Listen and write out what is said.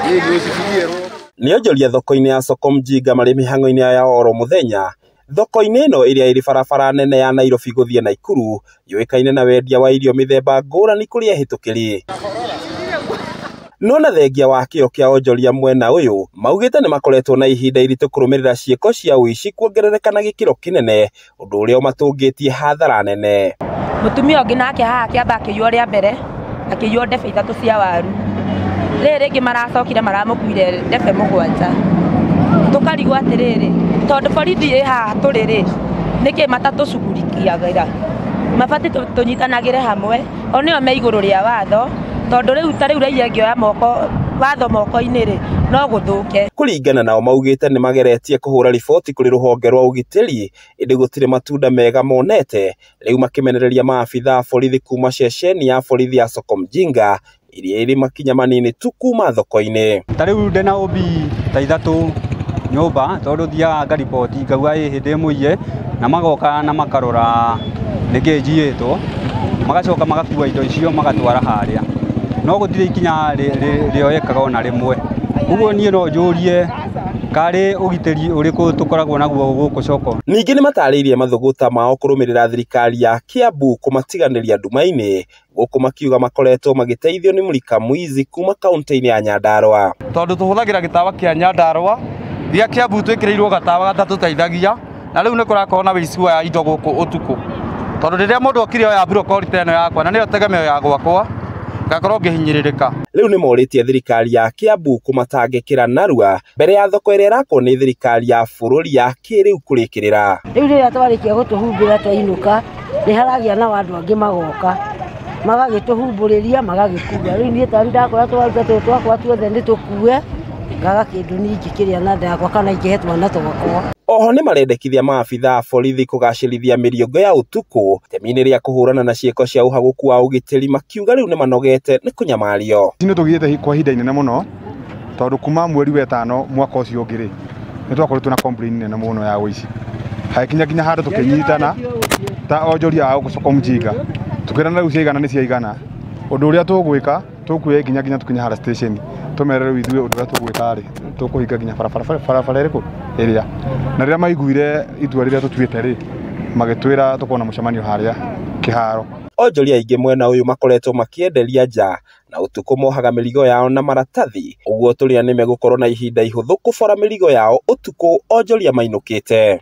Nĩ onjoria thoko-inĩ ya Soko Mjinga marĩ mĩhang'o-inĩ ya oro mũthenya. Thoko-inĩ ĩno ĩrĩa ĩrĩ barabara nene ya Nairobi gũthiĩ Naikuru yũĩkaine na wendia wa irio mĩthemba ngũrani kũrĩ ahĩtũkĩri. No na thengia wa kĩo kĩa onjoria mwena ũyũ maugĩte nĩ makoretwo na ihinda iritũ kũrũmĩrĩra ciĩko cia ũici kuongerereka na gĩkĩro kĩnene, ũndũ ũrĩa ũmatũngĩtie hathara nene. Mũtumia ũngĩ nake haha kĩamba akĩiywo rĩa mbere, akĩiywo ndebe 3 cia waru. Rĩrĩ rĩngĩ maracokire maramũkuire ndebe 7. Tũkarigwo atĩrĩrĩ, tondũ borithi ĩ haha tũrĩ nĩkĩ matatũcugurikiagĩra? Mabatiĩ tũnyitanagĩre hamwe, o nĩo me igũrũ rĩa watho, tondũ rĩu ta rĩu raiya ngĩoya watho moko-inĩ no gũthũke. Kũringana nao maugĩte nĩ mageretie kũhũra riboti kũrĩ rũhonge rwa ũgitĩri, ĩndĩ gũtirĩ matunda mega monete, rĩu makĩmenereria maabithaa borithi kuma ceceni ya borithi ya Soko Mjinga ĩrĩa ĩrĩ makinya manini tu kuma thoko-inĩ. Ta rĩu ndĩna OB ta 3 nyũmba, tondũ thiaga ngariboti ngauga ĩ hĩndĩ ĩmwe na magoka na makarora nĩkĩ njiyĩtwo, magacoka magakua indo icio magatwara harĩa. No gũtirĩ ikinya rĩoyekaga ona rĩmwe. Ũguo niĩ no njũrie karĩ ũgitĩri ũrĩkũ tũkoragwo naguo gũkũ Soko. Ningĩ nĩ matarĩirie mathũgũta mao kũrũmĩrĩra thirikari ya Kiambu kũmatiganĩria nduma-inĩ, gũkũ makiuga makoretwo magĩteithio nĩ Mũrika Mwizi kuma kaunti-inĩ ya Nyandarua. Tondũ tũhũthagĩra gĩtawa kĩa Nyandarua, gĩa Kiambu twĩkĩrĩirwo gatawa gatatũteithagia, na rĩu nĩ kũrakorwo na wĩici wa indo gũkũ ũtukũ. Tondũ rĩrĩa mũndũ okire oya brokori ta ĩno yakwa na nĩyo tegemeo ya gwakwa, ngakorwo ngĩhinyĩrĩrĩka. Rĩu nĩ morĩtie thirikari ya Kiambu kũmatangĩkĩra narua mbere ya thoko ĩrĩa ĩrakwo nĩ thirikari ya bũrũri ya kĩrĩu kũrĩkĩrĩra. Rĩu rĩrĩa twarĩkia gũtũhumbĩra twainũka, nĩ haragĩa na andũ angĩ magoka magagĩtũhumbũrĩria magagĩkua. Rĩu niĩ tari ndakora twaruta twakwa tuothe nĩ tũkue, ngaga kĩndũ ningĩ kĩrĩa na ndakwa kana ingĩhe twana twakwa. Oho nĩ marendekithia maabithaa borithi kũgacĩrithia mĩriũngo ya ũtukũ temi-inĩ rĩa kũhũrana na ciĩko cia ũhagũku wa ũgitĩri, makiuga rĩu nĩ manogete nĩ kũnyamario. Nĩ tũgĩte kwa ihinda inene mũno, tondũ kuma mweri wa 5 mwaka ũcio ũngĩ nĩ twakoretwo na complaint nene mũno ya ũici. Hakinya handũ tũkĩnyitana ta onjoria a Soko Mjinga, tũkĩrana rĩu ciaigana nĩ ciaigana. Ũndũ ũrĩa tũgwĩka tũkuoya nginya tũkinya hara station, tũmerere rĩu ithuĩ ũndũ ũrĩa tũgwĩka tũkũhinga nginya barabara ĩrĩkũ ĩrĩa. Na rĩrĩa maiguire itua rĩrĩa tũtuĩte magĩtwĩra tũkona mũcemanio harĩa kĩharo. Onjoria aingĩ mwena ũyũ makoretwo makĩenderia nja na ũtukũ mohaga mĩrigo yao na maratathi, ũguo tũrĩa nĩ megũkorwo na ihinda ihũthũ kũbora mĩrigo yao ũtukũ onjoria mainũkĩte.